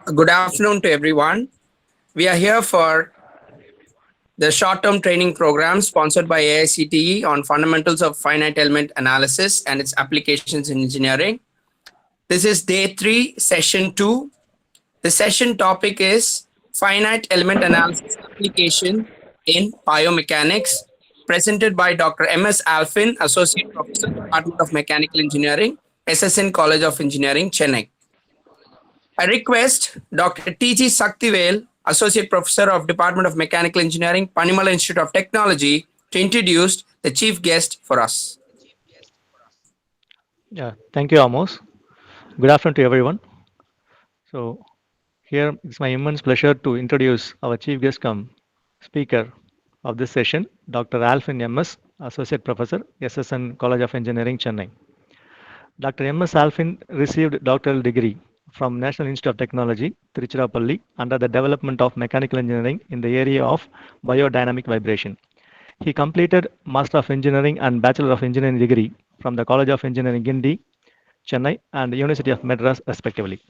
Good afternoon to everyone. We are here for the short-term training program sponsored by AICTE on fundamentals of finite element analysis and its applications in engineering. This is day 3, session 2. The session topic is finite element analysis application in biomechanics, presented by Dr. M.S. Alphin, Associate Professor, Department of Mechanical Engineering, SSN College of Engineering, Chennai. I request Dr. T.G. Saktivel, Associate Professor of Department of Mechanical Engineering, Panimalar Institute of Technology, to introduce the chief guest for us. Yeah, thank you, Amos. Good afternoon to everyone. So, here it's my immense pleasure to introduce our chief guest come speaker of this session, Dr. Alphin MS, Associate Professor, SSN College of Engineering, Chennai. Dr. MS Alphin received doctoral degree from National Institute of Technology, Tiruchirappalli, under the development of mechanical engineering in the area of biodynamic vibration. He completed Master of Engineering and Bachelor of Engineering degree from the College of Engineering, Gindi, Chennai, and the University of Madras, respectively.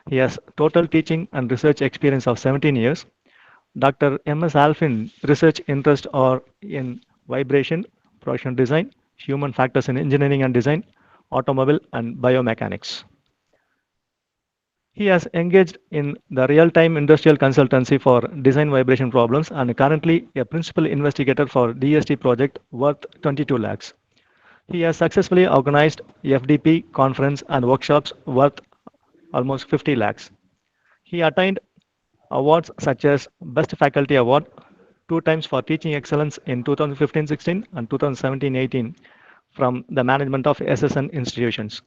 He has total teaching and research experience of 17 years. Dr. M.S. Alphin research interests are in vibration, production design, human factors in engineering and design, automobile, and biomechanics. He has engaged in the real-time industrial consultancy for design vibration problems and currently a principal investigator for DST project worth 22 lakhs. He has successfully organized FDP conference and workshops worth almost 50 lakhs. He attained awards such as Best Faculty Award 2 times for teaching excellence in 2015-16 and 2017-18 from the management of SSN institutions.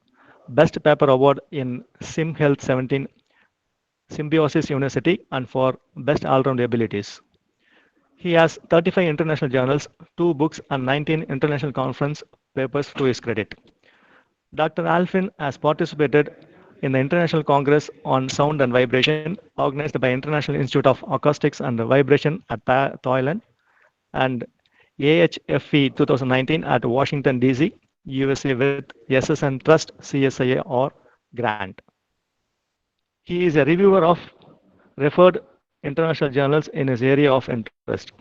Best Paper Award in Sim Health 17 Symbiosis University and for Best All-Round Abilities. He has 35 international journals, 2 books, and 19 international conference papers to his credit. Dr. Alphin has participated in the International Congress on Sound and Vibration, organized by International Institute of Acoustics and Vibration at Thailand, and AHFE 2019 at Washington, D.C., USA with SSN Trust CSIA or grant. He is a reviewer of referred international journals in his area of interest.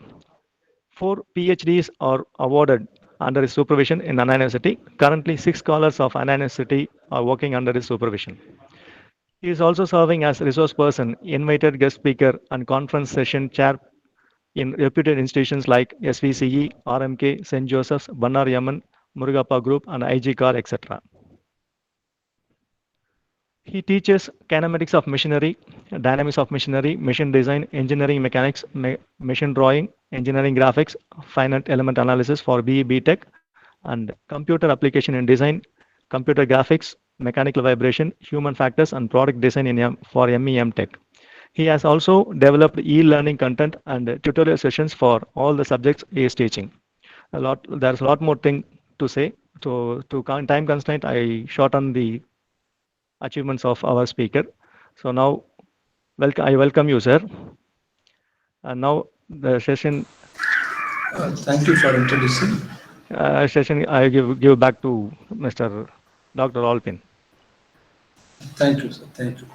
4 PhDs are awarded under his supervision in Anna University. Currently, 6 scholars of Anna University are working under his supervision. He is also serving as resource person, invited guest speaker, and conference session chair in reputed institutions like SVCE, RMK, St. Joseph's, Bannar Yaman, Murugappa Group, and IG Car, etc. He teaches kinematics of machinery, dynamics of machinery, machine design, engineering mechanics, machine drawing, engineering graphics, finite element analysis for BE BTech, and computer application in design, computer graphics, mechanical vibration, human factors, and product design for MEM Tech. He has also developed e-learning content and tutorial sessions for all the subjects he is teaching. There's a lot more thing to say. To time constraint, I shorten the achievements of our speaker. So now, I welcome you, sir. And now the session. Thank you for introducing. Session I give back to Mr. Dr. Alpin. Thank you, sir. Thank you.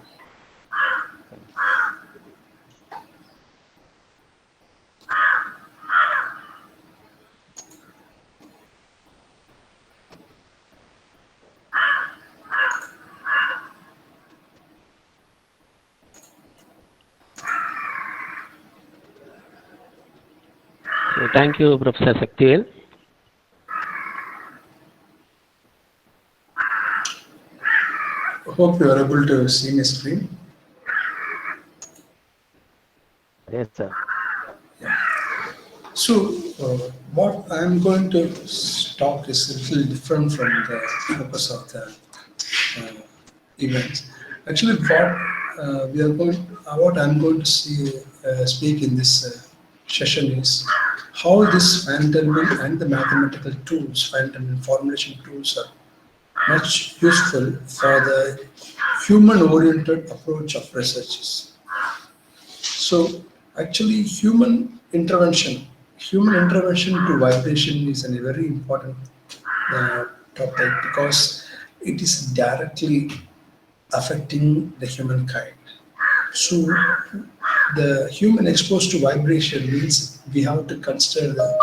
So thank you, Professor Saktivel. Hope you are able to see my screen. Yes, sir. Yeah. So, what I am going to talk is a little different from the focus of the event. Actually, what I'm going to speak in this session is how this finite element and the mathematical tools, finite element formulation tools, are much useful for the human-oriented approach of researches. So actually human intervention to vibration is a very important topic because it is directly affecting the humankind. So the human exposed to vibration means we have to consider the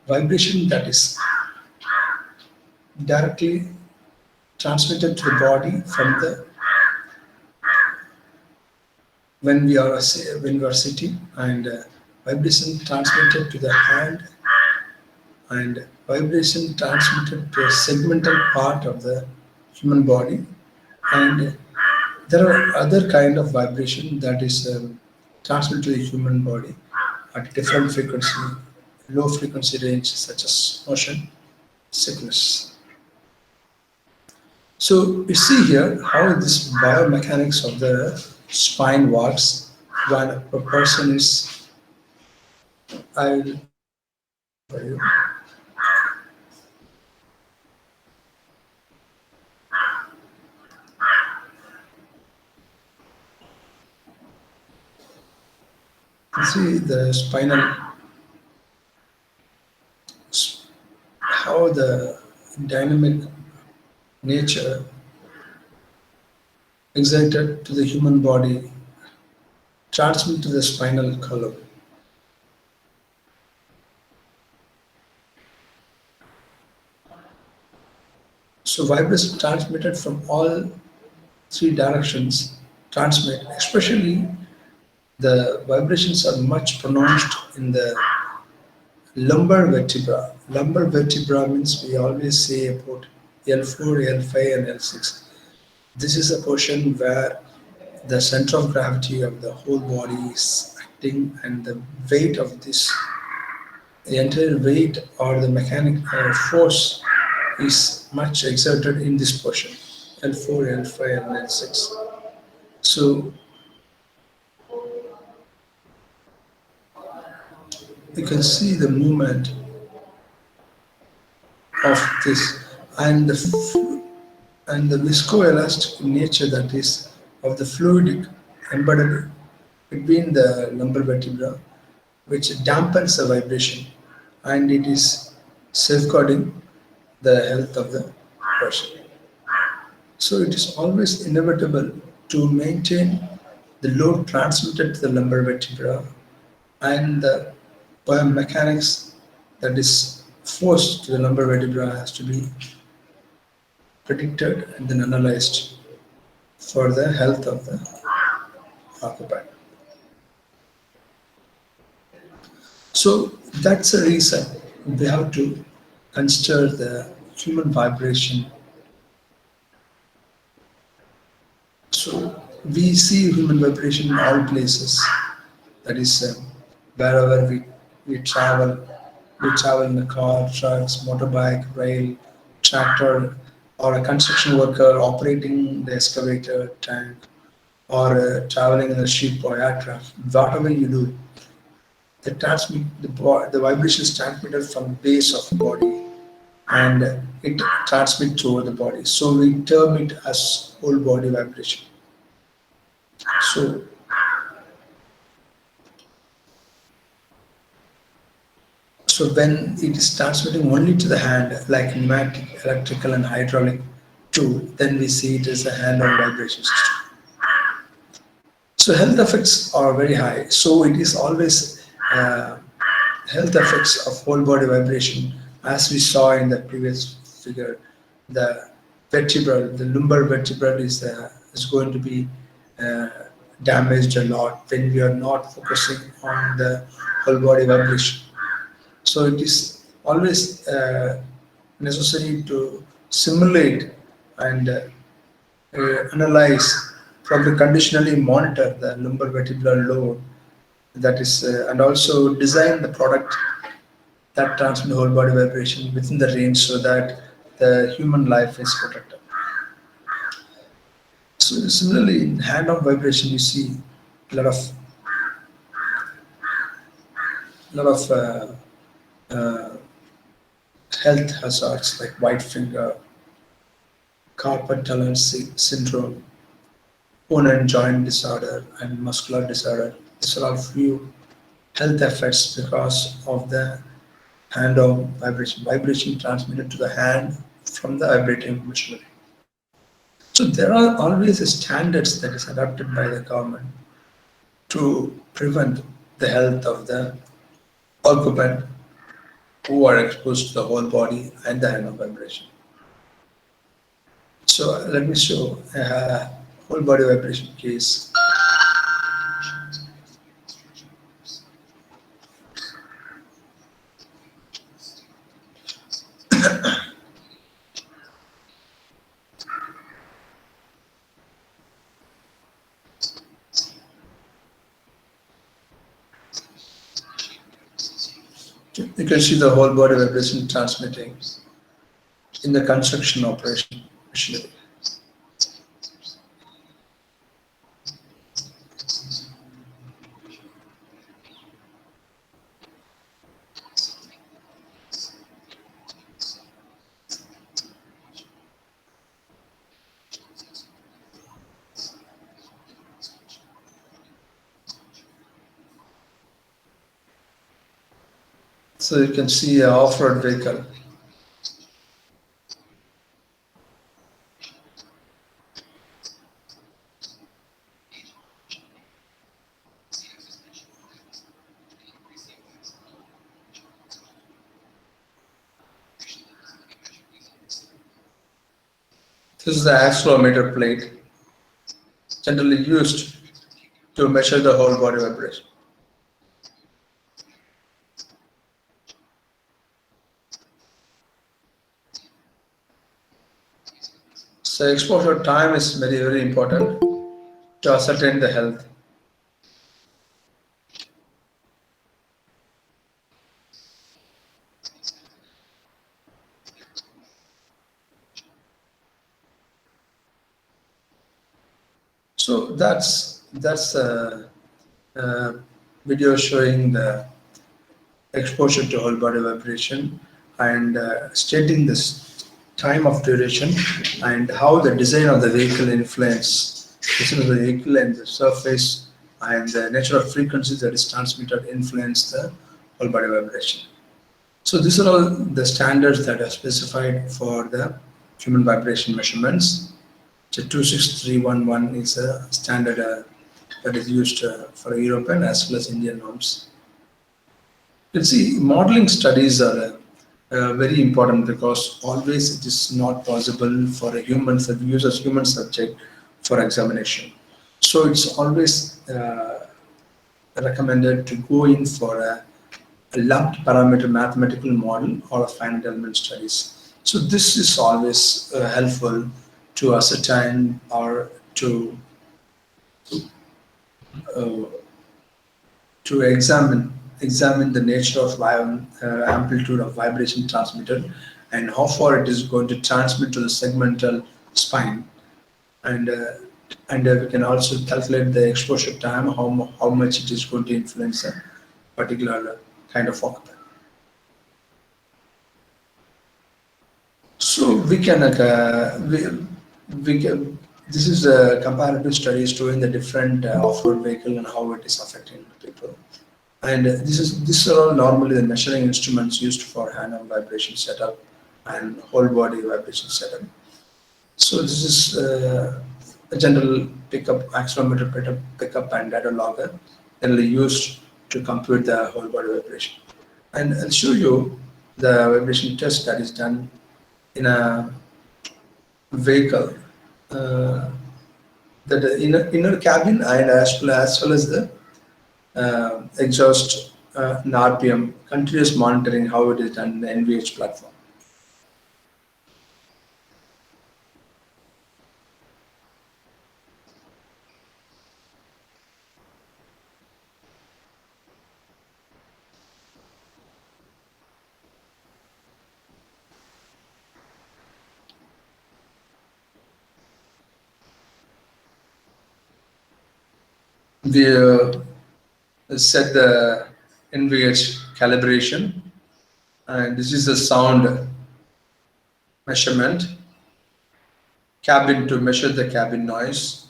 vibration that is directly transmitted to the body from the when we are sitting, and vibration transmitted to the hand, and vibration transmitted to a segmental part of the human body, and there are other kind of vibration that is transmitted to the human body at different frequency, low frequency range, such as motion sickness. So you see here how this biomechanics of the spine works when a person is. I will for you. You see the spinal, how the dynamic nature excited to the human body transmit to the spinal column. So vibration transmitted from all three directions transmit, especially the vibrations are much pronounced in the lumbar vertebra. Lumbar vertebra means we always say about L4, L5 and L6. This is a portion where the center of gravity of the whole body is acting, and the weight of this, the entire weight or the mechanical force is much exerted in this portion, L4, L5 and L6. So you can see the movement of this, and the viscoelastic nature that is of the fluid embedded between the lumbar vertebra, which dampens the vibration, and it is safeguarding the health of the person. So it is always inevitable to maintain the load transmitted to the lumbar vertebra, and the biomechanics that is forced to the lumbar vertebra has to be predicted and then analyzed for the health of the occupied. So that's the reason we have to consider the human vibration. So we see human vibration in all places. That is wherever we travel. We travel in a car, trucks, motorbike, rail, tractor, or a construction worker operating the excavator tank, or traveling in a ship or aircraft. Whatever you do, the vibration is transmitted from the base of the body, and it transmits over the body. So we term it as whole body vibration. So when it is transmitting only to the hand, like pneumatic, electrical, and hydraulic tool, then we see it as a hand-on vibration system. So health effects are very high. So it is always health effects of whole body vibration, as we saw in the previous figure. The lumbar vertebral is going to be damaged a lot when we are not focusing on the whole body vibration. So it is always necessary to simulate and analyze, probably conditionally monitor the lumbar vertebral load, that is, and also design the product that transmits whole body vibration within the range so that the human life is protected. So similarly, in hand-on vibration, you see a lot of health hazards like white finger, carpal tunnel syndrome, bone and joint disorder, and muscular disorder. These are all few health effects because of the hand-on vibration transmitted to the hand from the vibrating machinery. So there are always standards that is adopted by the government to prevent the health of the occupant who are exposed to the whole body and the hand of vibration. So let me show a whole body vibration case. You can see the whole body vibration transmitting in the construction operation machinery. So you can see an off-road vehicle. This is the accelerometer plate, generally used to measure the whole body vibration. So exposure time is very, very important to ascertain the health. So that's a video showing the exposure to whole body vibration and stating this time of duration and how the design of the vehicle influence design of the vehicle and the surface and the nature of frequencies that is transmitted influence the whole body vibration. So these are all the standards that are specified for the human vibration measurements. So 26311 is a standard that is used for European as well as Indian norms. Let's see, modeling studies are very important because always it is not possible for a human to use a human subject for examination. So it's always recommended to go in for a lumped parameter mathematical model or a finite element studies. So this is always helpful to ascertain or uh, to examine the nature of amplitude of vibration transmitted and how far it is going to transmit to the segmental spine, and we can also calculate the exposure time, how much it is going to influence a particular kind of occupant. So we can we can this is a comparative study showing the different off-road vehicle and how it is affecting people. And these are all normally the measuring instruments used for hand and vibration setup and whole body vibration setup. So this is a general pickup, accelerometer pickup and data logger generally used to compute the whole body vibration. And I'll show you the vibration test that is done in a vehicle, the inner cabin and as well as the exhaust and RPM, continuous monitoring how it is done in the NVH platform. We set the NVH calibration, and this is the sound measurement, cabin to measure the cabin noise,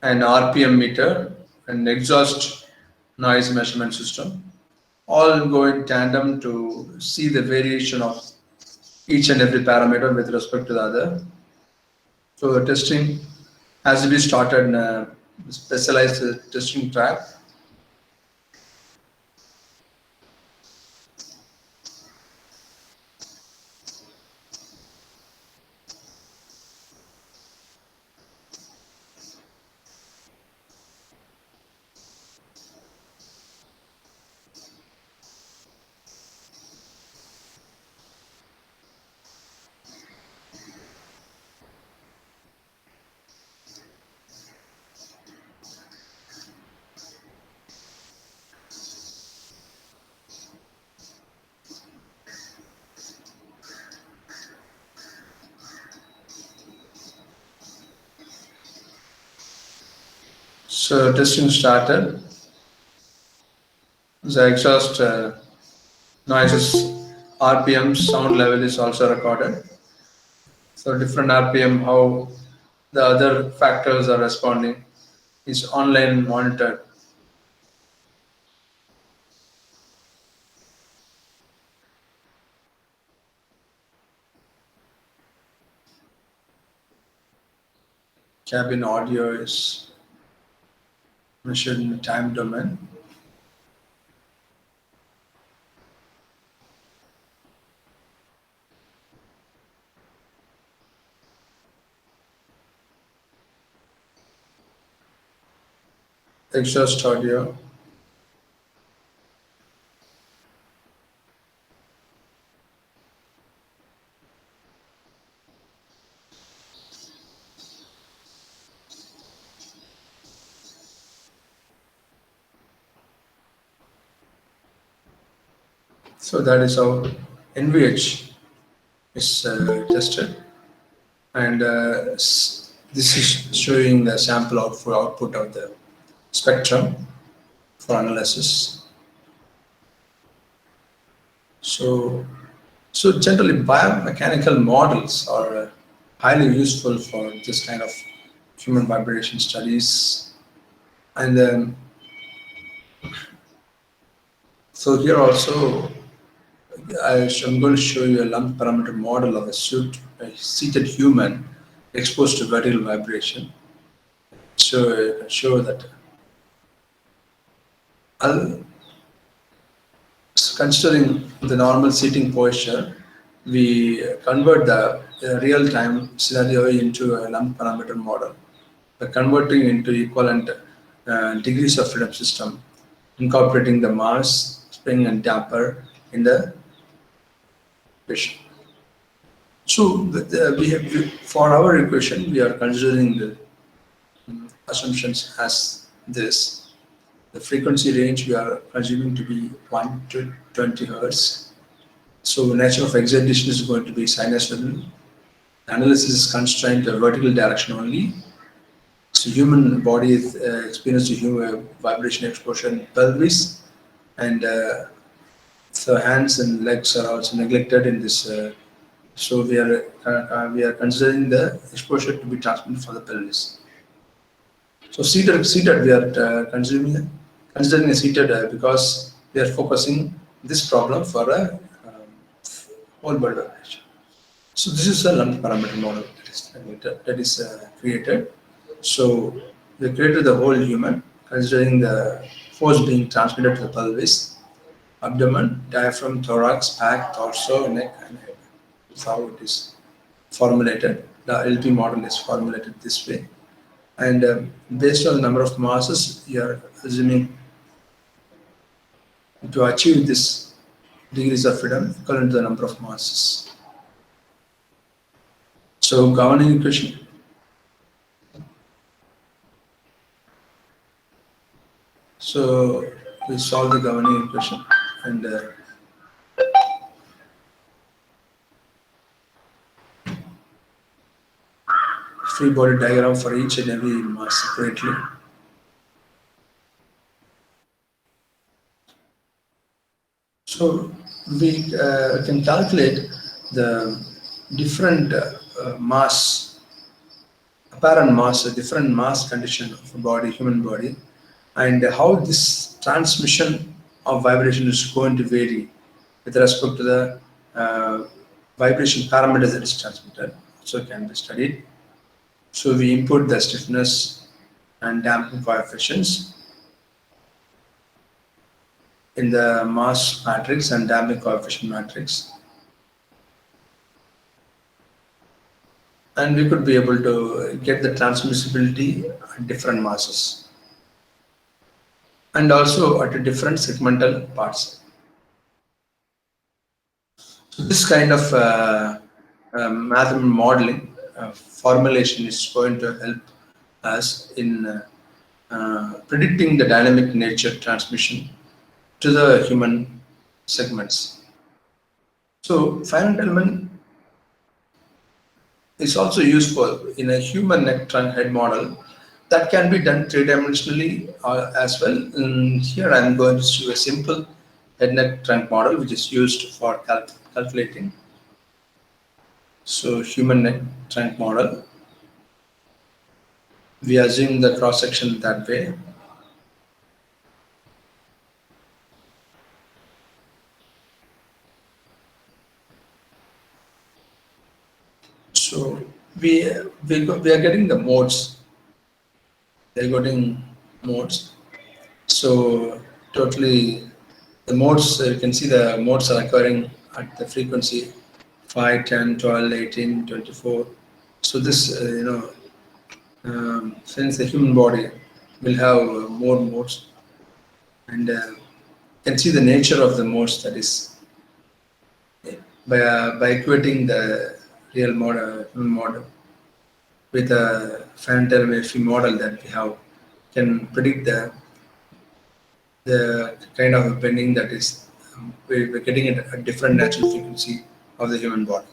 and RPM meter and exhaust noise measurement system, all go in tandem to see the variation of each and every parameter with respect to the other. So the testing has to be started in a specialized testing track. So testing started. The exhaust noises, RPM, sound level is also recorded. So different RPM, how the other factors are responding is online monitored. Cabin audio is measured in the time domain. Exhaust audio. So that is how NVH is tested, and this is showing the sample output of the spectrum for analysis. So, so generally biomechanical models are highly useful for this kind of human vibration studies, and so here also I'm going to show you a lump parameter model of a seated human exposed to vertical vibration. So I can show that. Considering the normal seating posture, we convert the real-time scenario into a lump parameter model. By converting into equivalent degrees of freedom system, incorporating the mass, spring, and damper in the equation. So for our equation, we are considering the assumptions as this. The frequency range we are assuming to be 1 to 20 hertz. So the nature of excitation is going to be sinusoidal. Analysis is constrained to vertical direction only. So human body is experienced to human vibration exposure in pelvis, and so hands and legs are also neglected in this. So we are considering the exposure to be transmitted for the pelvis. So seated we are considering a seated because we are focusing this problem for a whole body vibration. So this is a lump parameter model that is created. So we created the whole human considering the force being transmitted to the pelvis, abdomen, diaphragm, thorax, back, torso, neck, and head. That's how it is formulated. The LP model is formulated this way. And based on the number of masses, you are assuming to achieve this degrees of freedom equivalent to the number of masses. So governing equation. So we solve the governing equation and free body diagram for each and every mass separately. So we can calculate the different mass, apparent mass, different mass condition of a body, human body, and how this transmission of vibration is going to vary with respect to the vibration parameters that is transmitted. So it can be studied. So we input the stiffness and damping coefficients in the mass matrix and damping coefficient matrix. And we could be able to get the transmissibility at different masses and also at different segmental parts. So this kind of mathematical modeling formulation is going to help us in predicting the dynamic nature transmission to the human segments. So finite element is also useful in a human neck trunk head model that can be done three-dimensionally as well. And here I am going to show a simple head neck trunk model which is used for calculating. So human neck trunk model, we assume the cross section that way. So we are getting the modes. They're getting modes. So totally the modes, you can see the modes are occurring at the frequency 5, 10, 12, 18, 24. So this, since the human body will have more modes, and you can see the nature of the modes, that is by equating the real model, human model with a finite FE model that we have, can predict the kind of bending that is we're getting it at different natural frequency of the human body.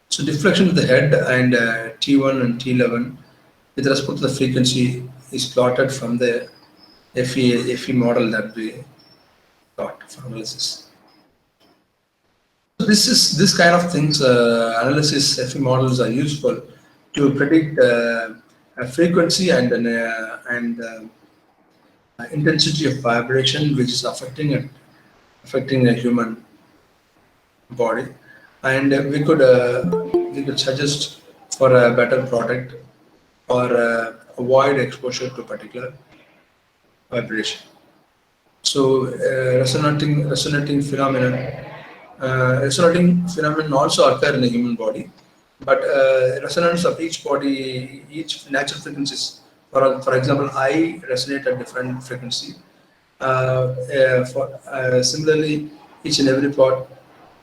So deflection of the head and T1 and T11 with respect to the frequency is plotted from the FE model that we got for analysis. So this kind of things, analysis FE models are useful to predict a frequency and intensity of vibration which is affecting a human body, and we could suggest for a better product or avoid exposure to particular vibration. So resonating phenomenon also occur in the human body, but resonance of each body, each natural frequencies. For example, I resonate at different frequency. Similarly, each and every part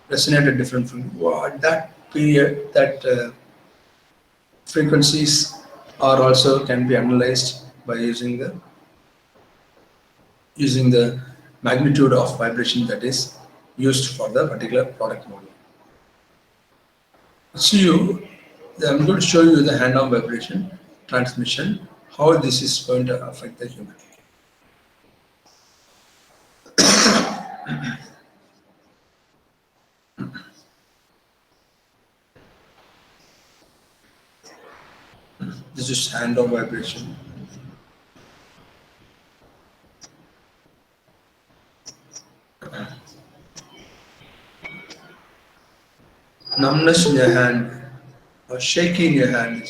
resonate at different frequency. At that period, that frequencies are also can be analyzed by using the magnitude of vibration that is used for the particular product model. So I'm going to show you the hand-on vibration transmission, how this is going to affect the human. This is hand-on vibration. Numbness in your hand or shaky in your hand.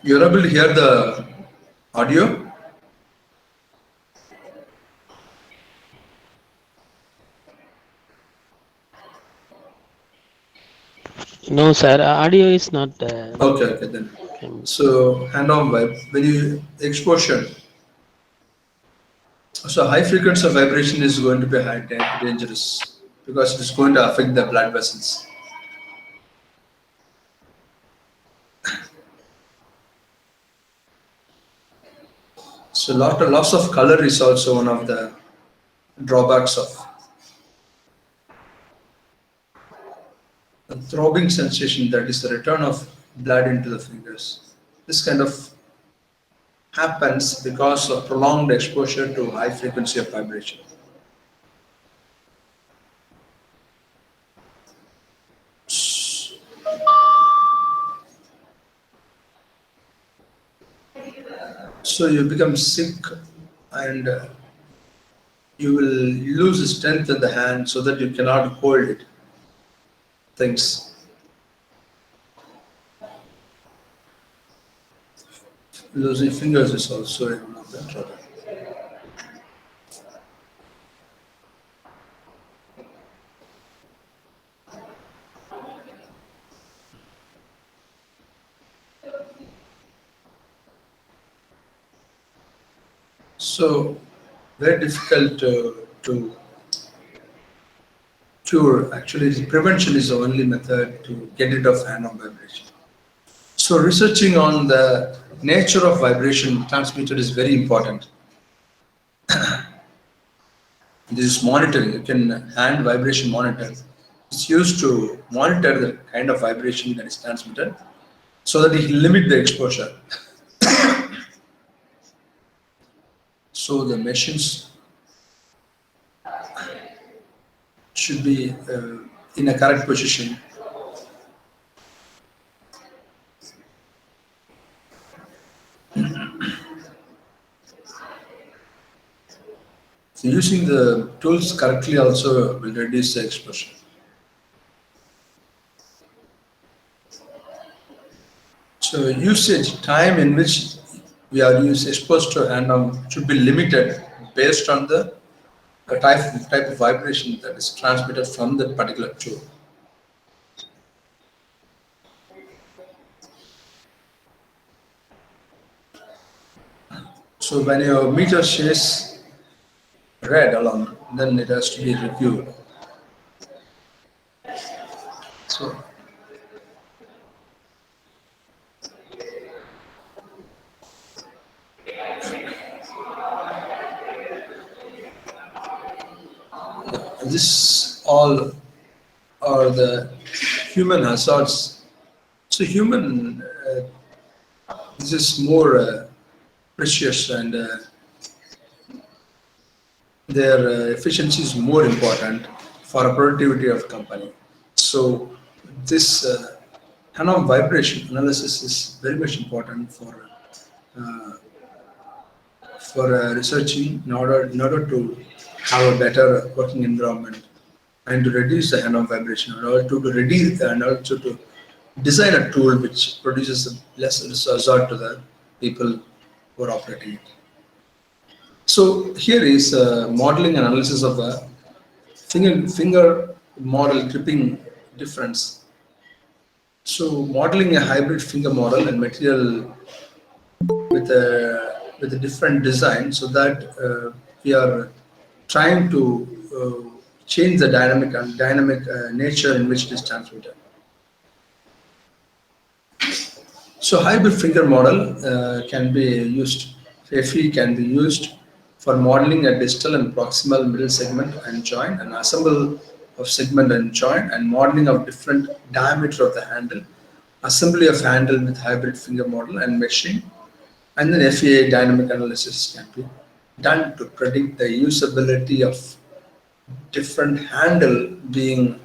You're able to hear the audio? No, sir. Audio is not. Okay, then. So hand-on vibe, when you exposure. So high frequency of vibration is going to be dangerous because it is going to affect the blood vessels. So loss of color is also one of the drawbacks of the throbbing sensation, that is the return of blood into the fingers. This kind of happens because of prolonged exposure to high frequency of vibration. So you become sick and you will lose the strength in the hand so that you cannot hold it. things. Losing fingers is also one of the trouble. So very difficult to cure. Actually, prevention is the only method to get rid of hand-on vibration. So researching on the nature of vibration transmitted is very important. This is monitoring. You can hand vibration monitor. It's used to monitor the kind of vibration that is transmitted so that it limit the exposure. So the machines should be in a correct position. So using the tools correctly also will reduce the exposure. So usage time in which we are exposed to hand should be limited based on the type of vibration that is transmitted from the particular tool. So when your meter says red alone, then it has to be reviewed. So this all are the human hazards. So human, this is more precious and their efficiency is more important for a productivity of company. So this hand vibration analysis is very much important uh, for researching in order to have a better working environment and to reduce the hand vibration in order to reduce and also to design a tool which produces less hazard to the people who are operating it. So here is modeling analysis of a finger model gripping difference. So modeling a hybrid finger model and material with a different design, so that we are trying to change the dynamic nature in which it is transmitted. So hybrid finger model can be used. FEA can be used for modeling a distal and proximal middle segment and joint, and assemble of segment and joint, and modeling of different diameter of the handle, assembly of handle with hybrid finger model and meshing, and then FEA dynamic analysis can be done to predict the usability of different handle being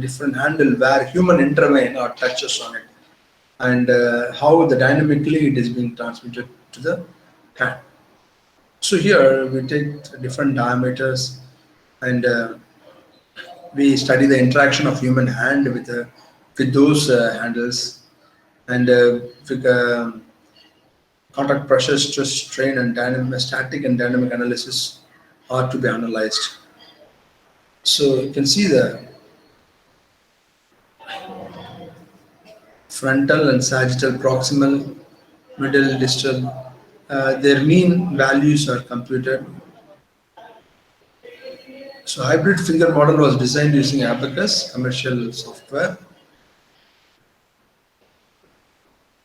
different handle where human intervene or touches on it, and how the dynamically it is being transmitted to the hand. So here we take different diameters and we study the interaction of human hand with those handles, and with contact pressure, stress, strain, and static and dynamic analysis are to be analyzed. So you can see the frontal and sagittal, proximal, middle, distal. Their mean values are computed. So hybrid finger model was designed using Abacus commercial software.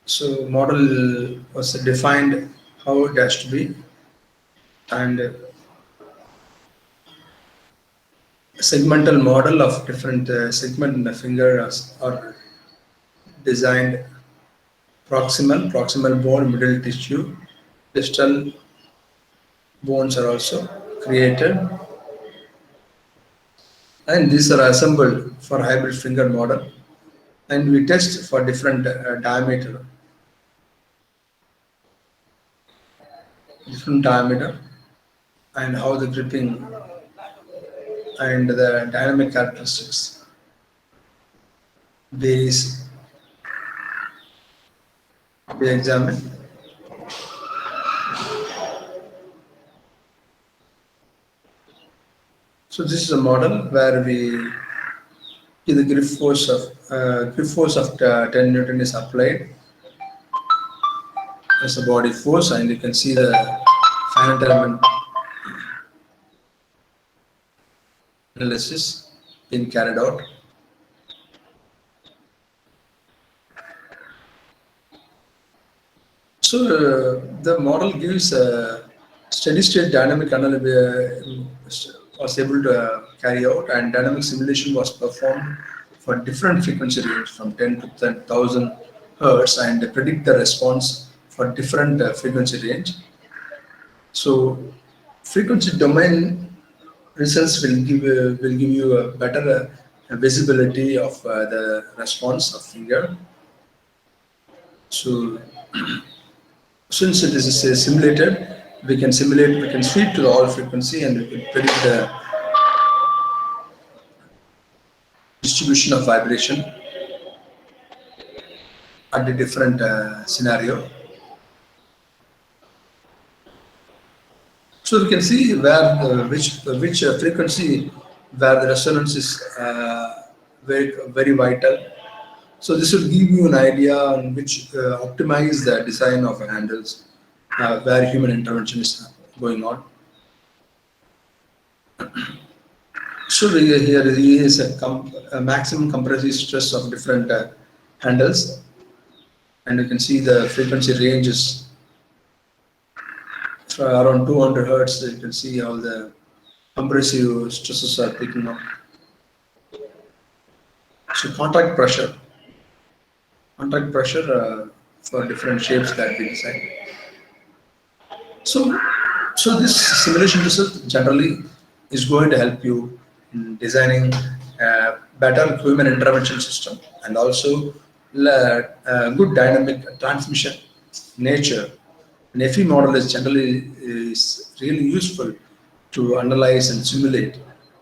So model was defined how it has to be, and segmental model of different segment in the finger are designed. Proximal bone, middle tissue, distal bones are also created, and these are assembled for hybrid finger model, and we test for different diameter and how the gripping and the dynamic characteristics. varies. We examine. So this is a model where we the grip force of 10 Newton is applied as a body force, and you can see the finite element analysis being carried out. So the model gives a steady state dynamic analysis was able to carry out, and dynamic simulation was performed for different frequency range from 10 to 10,000 hertz, and they predict the response for different frequency range. So frequency domain results will give you a better visibility of the response of finger. So since it is simulated, we can sweep to the all frequency, and we can predict the distribution of vibration at the different scenario. So we can see where which frequency where the resonance is very vital. So this will give you an idea on which optimize the design of handles where human intervention is going on. So here is a maximum compressive stress of different handles, and you can see the frequency ranges around 200 hertz. You can see how the compressive stresses are picking up. So contact pressure for different shapes that we design. So, so this simulation result generally is going to help you in designing a better human intervention system, and also good dynamic transmission nature. An FE model is really useful to analyze and simulate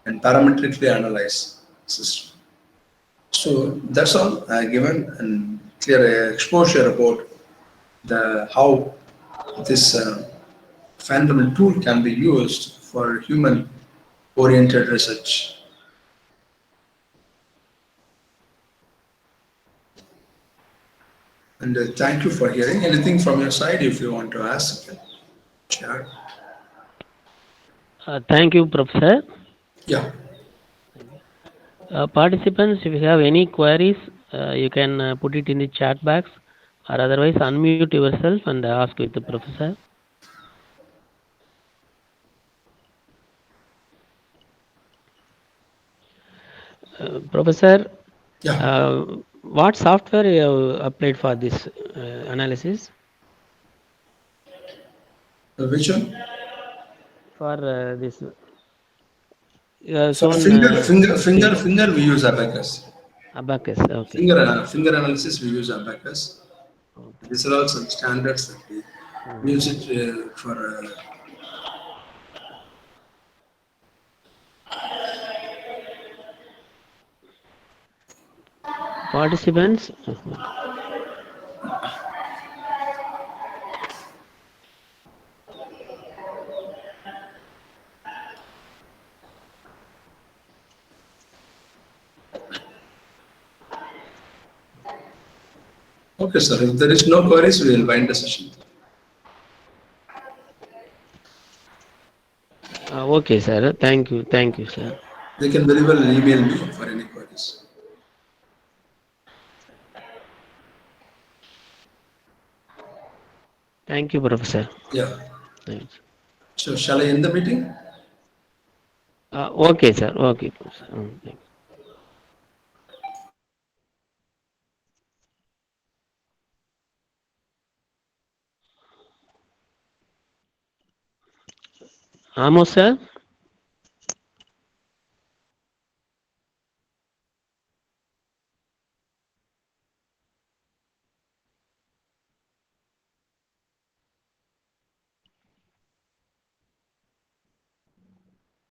and parametrically analyze system. So that's all given and clear exposure about the how this fundamental tool can be used for human-oriented research. And thank you for hearing. Anything from your side, if you want to ask, you can share. Thank you, Professor. Yeah. Participants, if you have any queries, you can put it in the chat box, or otherwise unmute yourself and ask with the professor. Professor, Yeah. what software you have applied for this analysis? Which one? For this For shown finger. We use abacus. abacus. Okay. Finger analysis. We use abacus. Okay. These are all some standards that we use it for. Participants. Okay, sir. If there is no queries, we will wind the session. Okay, sir. Thank you. Thank you, sir. They can very well email me for any queries. Thank you, Professor. Yeah. Thanks. So shall I end the meeting? Okay, sir. Okay, Professor. Thanks. Amos, sir.